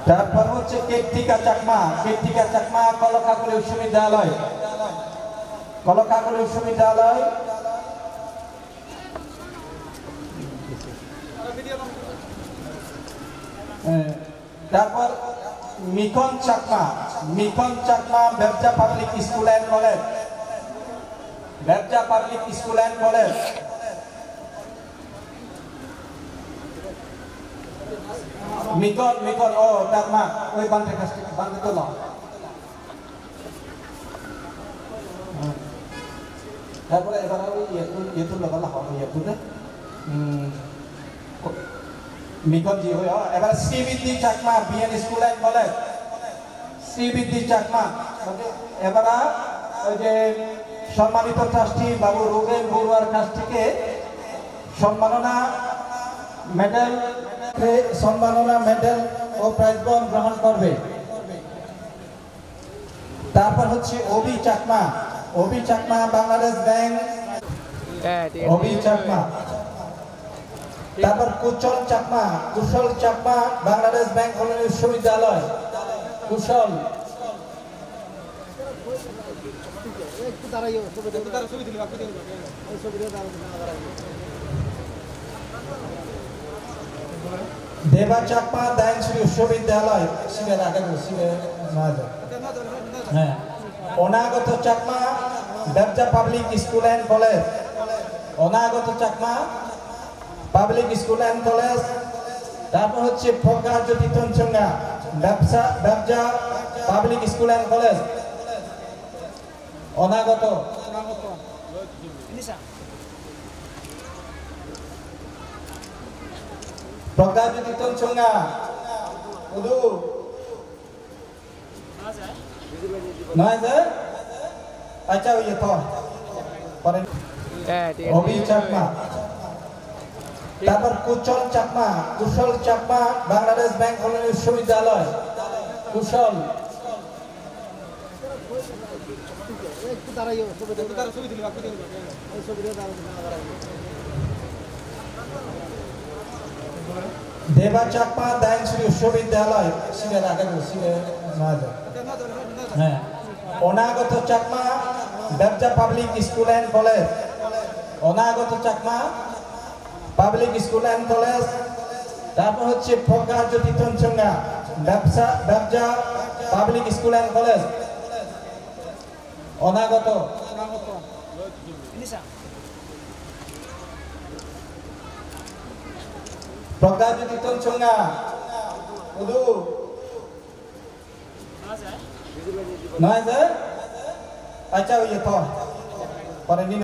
তারপর হচ্ছে কেট্টিকা চাকমা কলকাকলি বিশ্ববিদ্যালয় তারপর মিকন চাকমা বেবজা public school and college Mikon ও চাকমা ওই বান্ধে তো না তারপরে এবার ইয়েতুর লগা হবে ইয়েতুরে মিকন জি হয়ে এবার Sribiddi Chakma BN school and college Sribiddi Chakma এবার ওই যে সম্মানিত ট্রাস্টি বাবু রুবেল বড়ুয়ার কাছ থেকে সম্মাননা মেডেল ও প্রাইজ বন্ড গ্রহণ করবে। তারপর হচ্ছে ওবি চাকমা বাংলাদেশ ব্যাংক তারপর কুশল চাকমা বাংলাদেশ ব্যাংক বিশ্ববিদ্যালয় কুশল দেবা চাকমা দাইনশ্রী বিশ্ববিদ্যালয় অনাগত চাকমা বেবজা পাবলিক স্কুল অ্যান্ড কলেজ তারপর হচ্ছে প্রজ্ঞা জ্যোতি তঞ্চঙ্গা বেবজা public school and college Anagata Pragya Jyoti Tanchangya নয় যে আচ্ছা ইয়ে তো অবি চাকমা তারপর কুশল চাকমা বাংলাদেশ ব্যাংক বিশ্ববিদ্যালয় কুশল দেবা চাকমা দাইনশ্রী বিশ্ববিদ্যালয় অনাগত চাকমা বেবজা পাবলিক স্কুল অ্যান্ড কলেজ তারপর হচ্ছে প্রজ্ঞা জ্যোতি তঞ্চঙ্গা বেবজা public school and college Anagata Pragya Jyoti Tanchangya নয় যে আচ্ছা ইয়ে তো